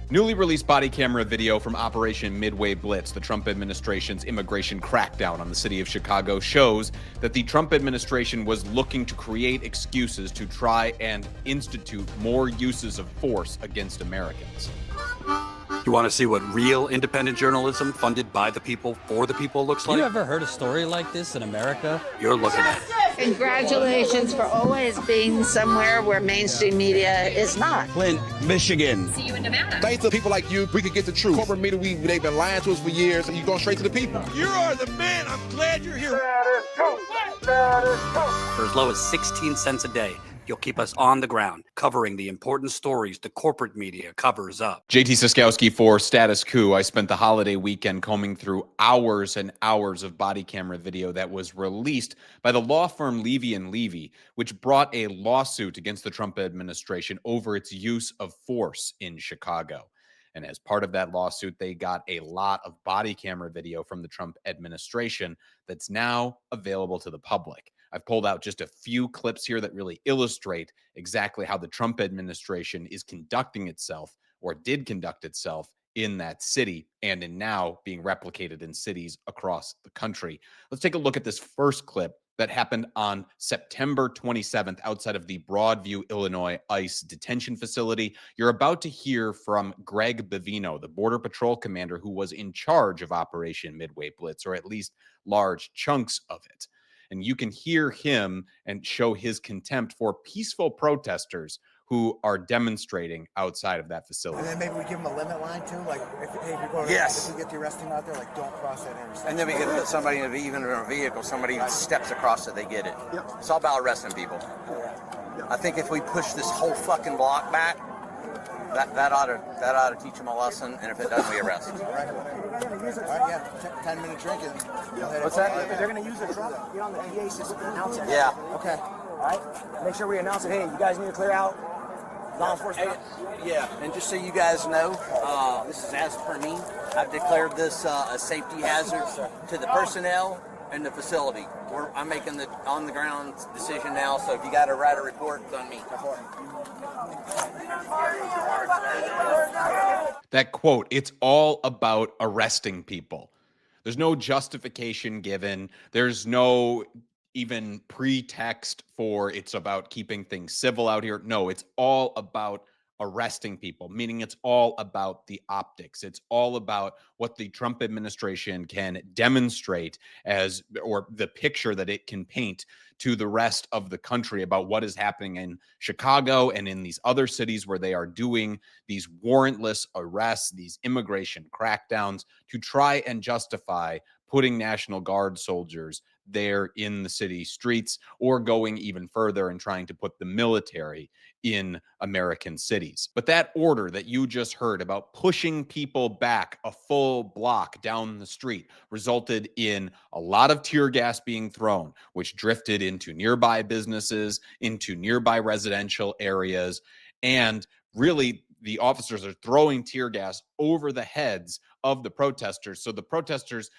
Newly released body camera video from Operation Midway Blitz, the Trump administration's immigration crackdown on the city of Chicago, shows that the Trump administration was looking to create excuses to try and institute more uses of force against Americans. You want to see what real independent journalism funded by the people for the people looks like? You ever heard a story like this in America? You're looking at it. Congratulations for always being somewhere where mainstream media is not. Flint, Michigan. See you in Nevada. Thanks to people like you, we can get the truth. Corporate media, they've been lying to us for years, and you're going straight to the people. You are the man. I'm glad you're here. For as low as 16 cents a day, you'll keep us on the ground, covering the important stories the corporate media covers up. JT Cestkowski for Status Coup. I spent the holiday weekend combing through hours and hours of body camera video that was released by the law firm Levy & Levy, which brought a lawsuit against the Trump administration over its use of force in Chicago. And as part of that lawsuit, they got a lot of body camera video from the Trump administration that's now available to the public. I've pulled out just a few clips here that really illustrate exactly how the Trump administration is conducting itself, or did conduct itself, in that city, and in now being replicated in cities across the country. Let's take a look at this first clip that happened on September 27th outside of the Broadview, Illinois ICE detention facility. You're about to hear from Greg Bavino, the Border Patrol commander who was in charge of Operation Midway Blitz, or at least large chunks of it. And you can hear him and show his contempt for peaceful protesters who are demonstrating outside of that facility. And then maybe we give them a limit line too, like if we go to, Yes. if we get the arresting out there, like don't cross that intersection. And then we can put somebody even in a vehicle, somebody steps across it, they get it. Yep. It's all about arresting people. Yeah. I think if we push this whole fucking block back, that ought to teach them a lesson, and if it doesn't, we arrest. Right. All right, yeah, 10-minute drinking. What's that? They're going to use the truck, get on the PA system and announce it. Yeah. Okay. All right? Make sure we announce it. Hey, you guys need to clear out. Law enforcement. Yeah, and just so you guys know, this is as per me. I've declared this a safety hazard to the personnel and the facility. I'm making the on-the-ground decision now, so if you got to write a report, it's on me. That quote, it's all about arresting people. There's no justification given. There's no even pretext for it's about keeping things civil out here. No, it's all about arresting people, meaning it's all about the optics. It's all about what the Trump administration can demonstrate as, or the picture that it can paint to the rest of the country about what is happening in Chicago and in these other cities where they are doing these warrantless arrests, these immigration crackdowns to try and justify putting National Guard soldiers there in the city streets, or going even further and trying to put the military in American cities. But that order that you just heard about pushing people back a full block down the street resulted in a lot of tear gas being thrown, which drifted into nearby businesses, into nearby residential areas, and really the officers are throwing tear gas over the heads of the protesters. So the protesters,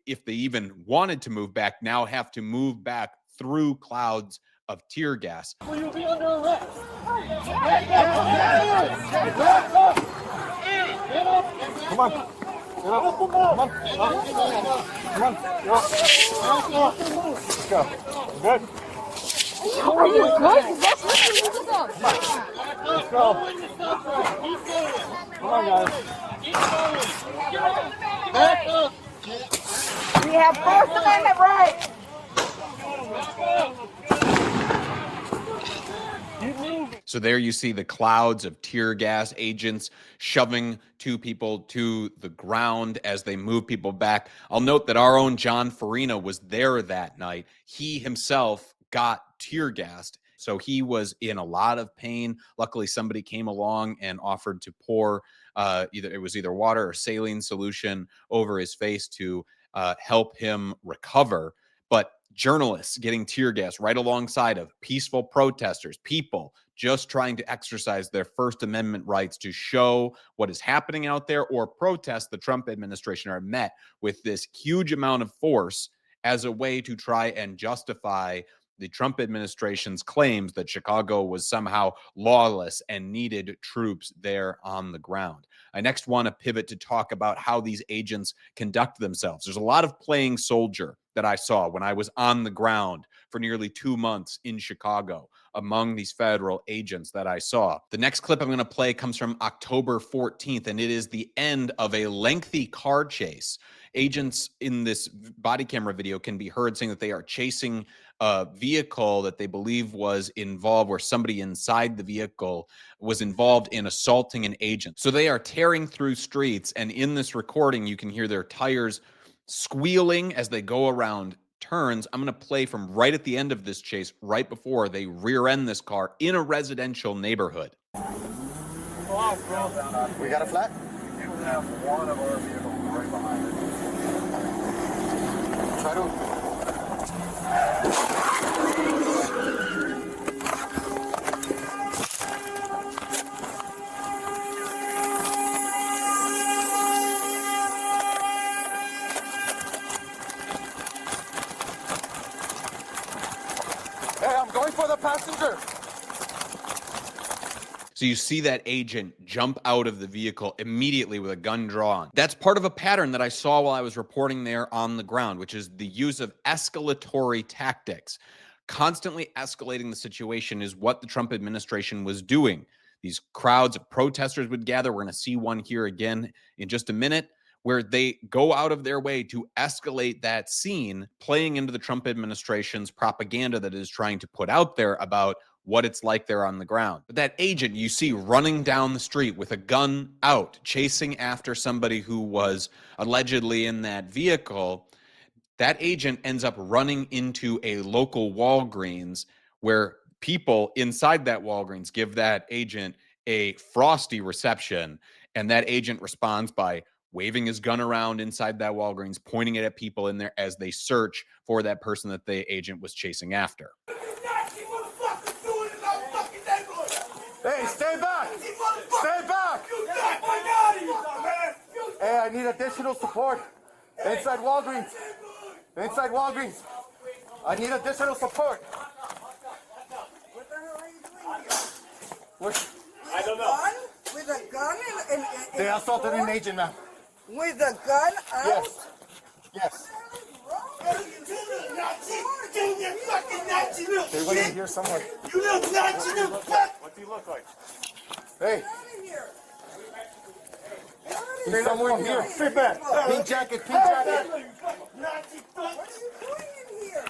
if they even wanted to move back, now have to move back through clouds of tear gas. Will you be under arrest? Come on. Let's go. Good. Are you good? Let's go. Let's go. Come on, guys. Back up. We have First Amendment rights. So there you see the clouds of tear gas, agents shoving two people to the ground as they move people back. I'll note that our own John Farina was there that night. He himself got tear gassed, so he was in a lot of pain. Luckily, somebody came along and offered to pour either water or saline solution over his face to help him recover. But journalists getting tear gas right alongside of peaceful protesters, people just trying to exercise their First Amendment rights to show what is happening out there or protest the Trump administration, are met with this huge amount of force as a way to try and justify the Trump administration's claims that Chicago was somehow lawless and needed troops there on the ground. I next want to pivot to talk about how these agents conduct themselves. There's a lot of playing soldier that I saw when I was on the ground for nearly 2 months in Chicago among these federal agents that I saw. The next clip I'm going to play comes from October 14th, and it is the end of a lengthy car chase. Agents in this body camera video can be heard saying that they are chasing a vehicle that they believe was involved, where somebody inside the vehicle was involved in assaulting an agent. So they are tearing through streets, and in this recording, you can hear their tires squealing as they go around turns. I'm going to play from right at the end of this chase, right before they rear end this car in a residential neighborhood. We got a flat? We do have one of our vehicles right behind it. Try to. Hey, I'm going for the passenger. So you see that agent jump out of the vehicle immediately with a gun drawn. That's part of a pattern that I saw while I was reporting there on the ground, which is the use of escalatory tactics. Constantly escalating the situation is what the Trump administration was doing. These crowds of protesters would gather. We're going to see one here again in just a minute, where they go out of their way to escalate that scene, playing into the Trump administration's propaganda that is trying to put out there about what it's like there on the ground. But that agent you see running down the street with a gun out, chasing after somebody who was allegedly in that vehicle, that agent ends up running into a local Walgreens, where people inside that Walgreens give that agent a frosty reception, and that agent responds by waving his gun around inside that Walgreens, pointing it at people in there as they search for that person that the agent was chasing after. Hey, stay back! Stay back! Hey, I need additional support. Inside Walgreens. Inside Walgreens. I need additional support. What the hell are you doing here? I don't know. With a gun and They assaulted an agent, ma'am. with a gun out? Yes. Yes. They're going in here somewhere. You little Nazi, you little fuck! What's he look like? Hey. He's somewhere in here. Stay back. Pink jacket, pink jacket. Nazi fuck! What are you doing in here?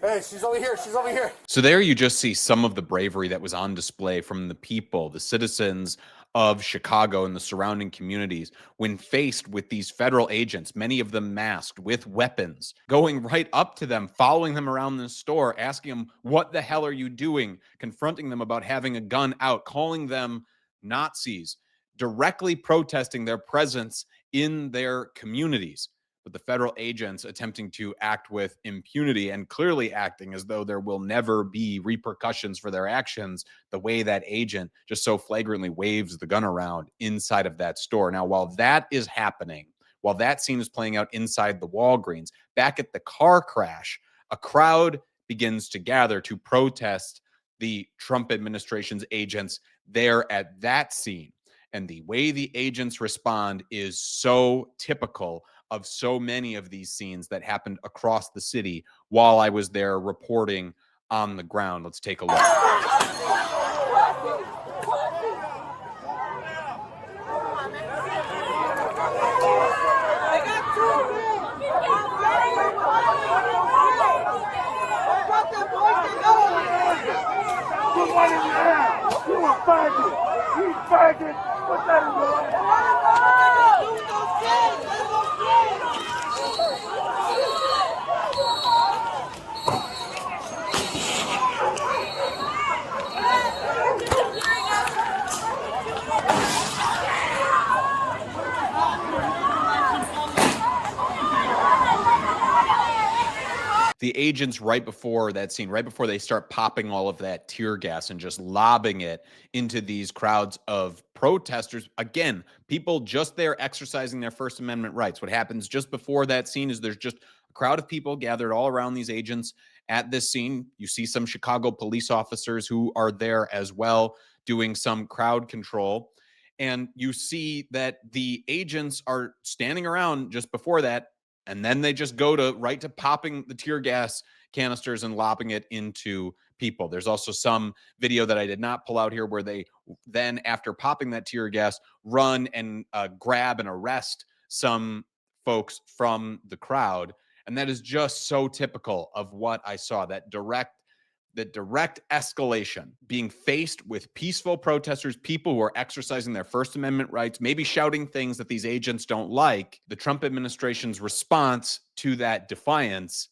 Hey, she's over here. She's over here. So there you just see some of the bravery that was on display from the people, the citizens of Chicago and the surrounding communities, when faced with these federal agents, many of them masked with weapons, going right up to them, following them around the store, asking them, "What the hell are you doing?" Confronting them about having a gun out, calling them Nazis, directly protesting their presence in their communities. But the federal agents attempting to act with impunity and clearly acting as though there will never be repercussions for their actions, the way that agent just so flagrantly waves the gun around inside of that store. Now, while that is happening, while that scene is playing out inside the Walgreens, back at the car crash, a crowd begins to gather to protest the Trump administration's agents there at that scene. And the way the agents respond is so typical of so many of these scenes that happened across the city while I was there reporting on the ground. Let's take a look. You a faggot! You faggot! What's that? The agents right before that scene, right before they start popping all of that tear gas and just lobbing it into these crowds of protesters, again, people just there exercising their First Amendment rights. What happens just before that scene is there's just a crowd of people gathered all around these agents at this scene. You see some Chicago police officers who are there as well, doing some crowd control. And you see that the agents are standing around just before that, and then they just go right to popping the tear gas canisters and lobbing it into people. There's also some video that I did not pull out here where they then, after popping that tear gas, run and grab and arrest some folks from the crowd. And that is just so typical of what I saw, that direct escalation, being faced with peaceful protesters, people who are exercising their First Amendment rights, maybe shouting things that these agents don't like. The Trump administration's response to that defiance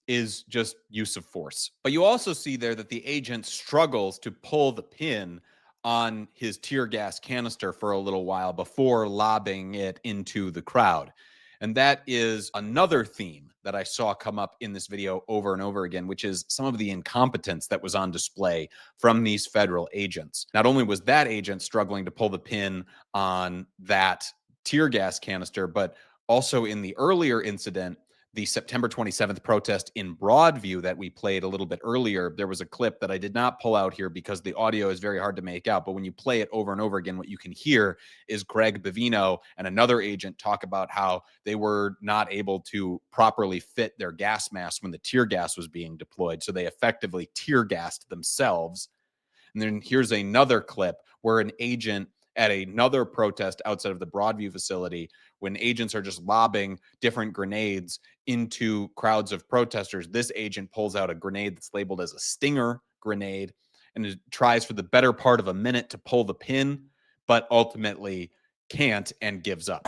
is just use of force. But you also see there that the agent struggles to pull the pin on his tear gas canister for a little while before lobbing it into the crowd. And that is another theme that I saw come up in this video over and over again, which is some of the incompetence that was on display from these federal agents. Not only was that agent struggling to pull the pin on that tear gas canister, but also in the earlier incident, the September 27th protest in Broadview that we played a little bit earlier, there was a clip that I did not pull out here because the audio is very hard to make out. But when you play it over and over again, what you can hear is Greg Bavino and another agent talk about how they were not able to properly fit their gas mask when the tear gas was being deployed. So they effectively tear gassed themselves. And then here's another clip where an agent at another protest outside of the Broadview facility, when agents are just lobbing different grenades into crowds of protesters, this agent pulls out a grenade that's labeled as a stinger grenade and tries for the better part of a minute to pull the pin, but ultimately can't and gives up.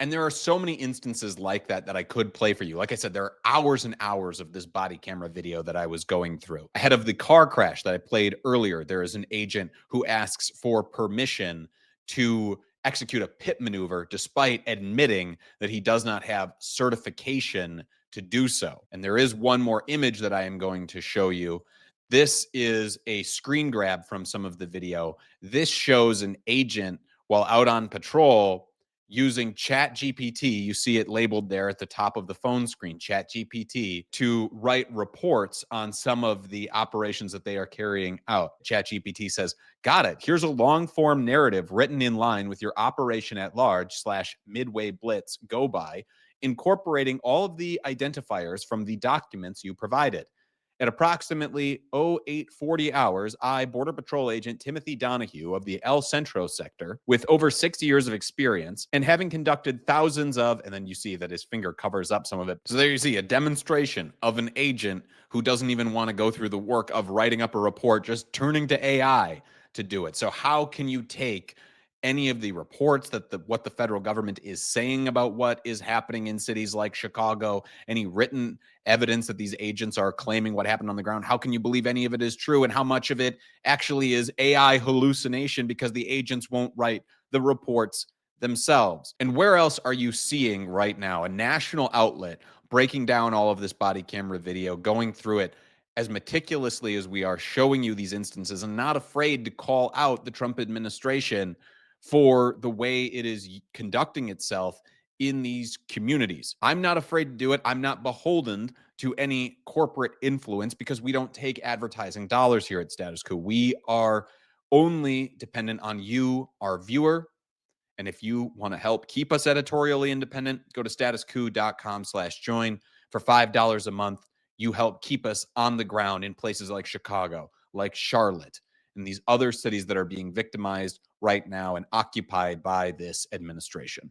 And there are so many instances like that that I could play for you. Like I said, there are hours and hours of this body camera video that I was going through. Ahead of the car crash that I played earlier, there is an agent who asks for permission to execute a pit maneuver despite admitting that he does not have certification to do so. And there is one more image that I am going to show you. This is a screen grab from some of the video. This shows an agent while out on patrol using ChatGPT, you see it labeled there at the top of the phone screen, ChatGPT, to write reports on some of the operations that they are carrying out. ChatGPT says, got it. Here's a long form narrative written in line with your operation at large / Midway Blitz go by, incorporating all of the identifiers from the documents you provided. At approximately 0840 hours, I, Border Patrol Agent Timothy Donahue of the El Centro sector, with over 6 years of experience and having conducted thousands of, and then you see that his finger covers up some of it. So there you see a demonstration of an agent who doesn't even want to go through the work of writing up a report, just turning to AI to do it. So how can you take any of the reports that what the federal government is saying about what is happening in cities like Chicago, any written evidence that these agents are claiming what happened on the ground? How can you believe any of it is true, and how much of it actually is AI hallucination because the agents won't write the reports themselves? And where else are you seeing right now a national outlet breaking down all of this body camera video, going through it as meticulously as we are, showing you these instances and not afraid to call out the Trump administration for the way it is conducting itself in these communities? I'm not afraid to do it. I'm not beholden to any corporate influence because we don't take advertising dollars here at Status Coup. We are only dependent on you, our viewer. And if you want to help keep us editorially independent, go to statuscoup.com/join. For $5 a month, you help keep us on the ground in places like Chicago, like Charlotte, and these other cities that are being victimized right now and occupied by this administration.